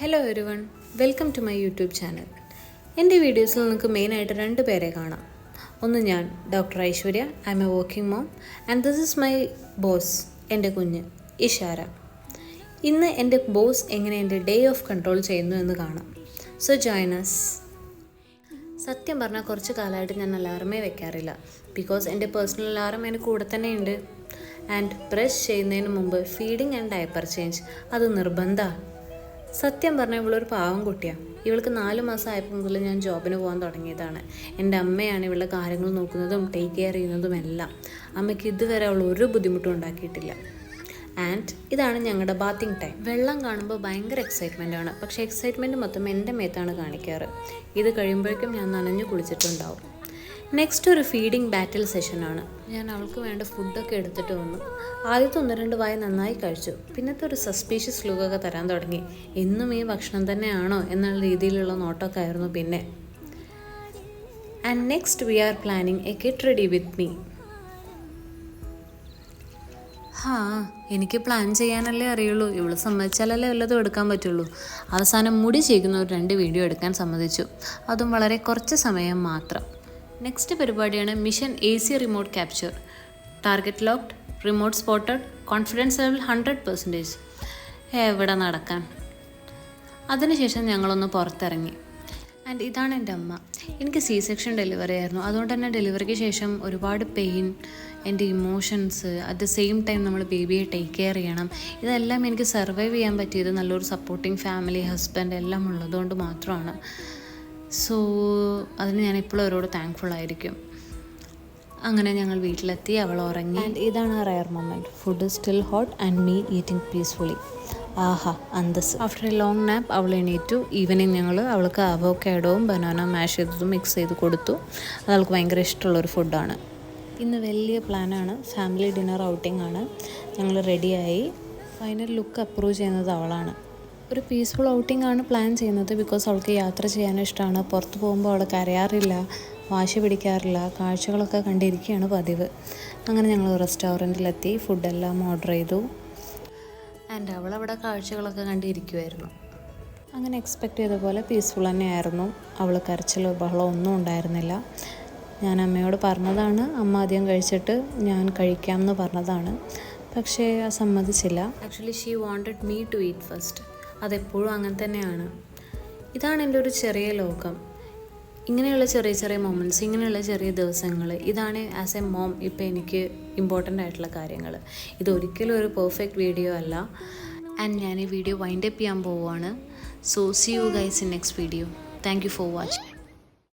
Hello everyone, welcome to my YouTube channel. എൻ്റെ വീഡിയോസിൽ നിങ്ങൾക്ക് മെയിനായിട്ട് 2 പേരെ കാണാം. ഒന്ന് ഞാൻ, doctor Aishwarya, I am a working mom, and this is my boss, എൻ്റെ കുഞ്ഞ് ഇഷാര. ഇന്ന് എൻ്റെ ബോസ് എങ്ങനെ എൻ്റെ ഡേ ഓഫ് കൺട്രോൾ ചെയ്യുന്നു എന്ന് കാണാം. So join us. സത്യം പറഞ്ഞാൽ കുറച്ച് കാലമായിട്ട് ഞാൻ അലാറമേ വെക്കാറില്ല, ബിക്കോസ് എൻ്റെ പേഴ്സണൽ അലാറം എൻ്റെ കൂടെ തന്നെ ഉണ്ട്. ആൻഡ് ബ്രഷ് ചെയ്യുന്നതിന് മുമ്പ് ഫീഡിങ് ആൻഡ് ഡയപ്പർ ചേഞ്ച് അത് നിർബന്ധമാണ്. സത്യം പറഞ്ഞാൽ ഇവളൊരു പാവം കുട്ടിയാണ്. ഇവൾക്ക് 4 മാസം ആയപ്പോൾ മുതൽ ഞാൻ ജോബിന് പോകാൻ തുടങ്ങിയതാണ്. എൻ്റെ അമ്മയാണ് ഇവളുടെ കാര്യങ്ങൾ നോക്കുന്നതും ടേക്ക് കെയർ ചെയ്യുന്നതും എല്ലാം. അമ്മയ്ക്ക് ഇതുവരെ അവൾ ഒരു ബുദ്ധിമുട്ടും ഉണ്ടാക്കിയിട്ടില്ല. ആൻഡ് ഇതാണ് ഞങ്ങളുടെ ബാത്തിങ് ടൈം. വെള്ളം കാണുമ്പോൾ ഭയങ്കര എക്സൈറ്റ്മെൻ്റ് ആണ്, പക്ഷേ എക്സൈറ്റ്മെൻറ്റ് മൊത്തം എൻ്റെ മേത്താണ് കാണിക്കാറ്. ഇത് കഴിയുമ്പോഴേക്കും ഞാൻ നനഞ്ഞു കുളിച്ചിട്ടുണ്ടാവും. നെക്സ്റ്റ് ഒരു ഫീഡിങ് ബാറ്റിൽ സെഷനാണ്. ഞാൻ അവൾക്ക് വേണ്ട ഫുഡൊക്കെ എടുത്തിട്ട് വന്നു. ആദ്യത്തെ 1-2 വായ നന്നായി കഴിച്ചു. പിന്നത്തെ ഒരു സസ്പീഷ്യസ് ലുക്കൊക്കെ തരാൻ തുടങ്ങി. എന്നും ഈ ഭക്ഷണം തന്നെയാണോ എന്നുള്ള രീതിയിലുള്ള നോട്ടൊക്കെ ആയിരുന്നു പിന്നെ. And next we are planning a get ready with me. എനിക്ക് പ്ലാൻ ചെയ്യാനല്ലേ അറിയുള്ളൂ. ഇവള് സമ്മതിച്ചാലല്ലേ വല്ലതും എടുക്കാൻ പറ്റുള്ളൂ. അവസാനം മുടി ചെയ്യുന്ന ഒരു 2 വീഡിയോ എടുക്കാൻ സമ്മതിച്ചു, അതും വളരെ കുറച്ച് സമയം മാത്രം. നെക്സ്റ്റ് പരിപാടിയാണ് mission AC remote capture. Target locked, remote spotted, confidence level 100%. എവിടെ നടക്കാൻ. അതിനുശേഷം ഞങ്ങളൊന്ന് പുറത്തിറങ്ങി. ആൻഡ് ഇതാണ് എൻ്റെ അമ്മ. എനിക്ക് C-സെക്ഷൻ ഡെലിവറി ആയിരുന്നു. അതുകൊണ്ട് തന്നെ ഡെലിവറിക്ക് ശേഷം ഒരുപാട് പെയിൻ, എൻ്റെ emotions, at the same time നമ്മൾ ബേബിയെ ടേക്ക് കെയർ ചെയ്യണം. ഇതെല്ലാം എനിക്ക് സർവൈവ് ചെയ്യാൻ പറ്റിയത് നല്ലൊരു സപ്പോർട്ടിങ് ഫാമിലി, ഹസ്ബൻഡ് എല്ലാം ഉള്ളതുകൊണ്ട് മാത്രമാണ്. സോ അതിന് ഞാൻ എപ്പോഴും അവരോട് താങ്ക്ഫുൾ ആയിരിക്കും. അങ്ങനെ ഞങ്ങൾ വീട്ടിലെത്തി, അവൾ ഉറങ്ങി. ആൻഡ് ഇതാണ് rare moment. Food still hot and me eating peacefully. Antas. After A long nap അവൾ എണീറ്റു. ഈവനിങ് ഞങ്ങൾ അവൾക്ക് അവോക്കാഡോവും ബനാന മാഷ് ചെയ്തതും മിക്സ് ചെയ്ത് കൊടുത്തു. അത് അവൾക്ക് ഭയങ്കര ഇഷ്ടമുള്ളൊരു ഫുഡാണ്. ഇന്ന് വലിയ പ്ലാനാണ്. ഫാമിലി ഡിന്നർ ഔട്ടിംഗ് ആണ്. ഞങ്ങൾ റെഡിയായി. ഫൈനൽ ലുക്ക് അപ്രൂവ് ചെയ്യുന്നത് അവളാണ്. ഒരു പീസ്ഫുൾ ഔട്ടിംഗ് ആണ് പ്ലാൻ ചെയ്യുന്നത്, ബിക്കോസ് അവൾക്ക് യാത്ര ചെയ്യാനും ഇഷ്ടമാണ്. പുറത്ത് പോകുമ്പോൾ അവൾ കരയാറില്ല, വാശി പിടിക്കാറില്ല, കാഴ്ചകളൊക്കെ കണ്ടിരിക്കുകയാണ് പതിവ്. അങ്ങനെ ഞങ്ങൾ റെസ്റ്റോറൻറ്റിലെത്തി, ഫുഡെല്ലാം ഓർഡർ ചെയ്തു. ആൻഡ് അവളവിടെ കാഴ്ചകളൊക്കെ കണ്ടിരിക്കുമായിരുന്നു. അങ്ങനെ എക്സ്പെക്റ്റ് ചെയ്ത പോലെ പീസ്ഫുൾ തന്നെയായിരുന്നു. അവൾ കരച്ചിലോ ബഹളോ ഒന്നും ഉണ്ടായിരുന്നില്ല. ഞാൻ അമ്മയോട് പറഞ്ഞതാണ്, അമ്മ ആദ്യം കഴിച്ചിട്ട് ഞാൻ കഴിക്കാമെന്ന് പറഞ്ഞതാണ്. പക്ഷേ സമ്മതിച്ചില്ല. Actually she wanted me to eat first. അതെപ്പോഴും അങ്ങനെ തന്നെയാണ്. ഇതാണ് എൻ്റെ ഒരു ചെറിയ ലോകം. ഇങ്ങനെയുള്ള ചെറിയ ചെറിയ മൊമെൻറ്റ്സ്, ഇങ്ങനെയുള്ള ചെറിയ ദിവസങ്ങൾ, ഇതാണ് ആസ് എ മോം ഇപ്പോൾ എനിക്ക് ഇമ്പോർട്ടൻ്റ് ആയിട്ടുള്ള കാര്യങ്ങൾ. ഇതൊരിക്കലും ഒരു പെർഫെക്റ്റ് വീഡിയോ അല്ല. ആൻഡ് ഞാൻ ഈ വീഡിയോ വൈൻഡ് അപ്പ് ചെയ്യാൻ പോവുകയാണ്. So see you guys in next video. Thank you for watching.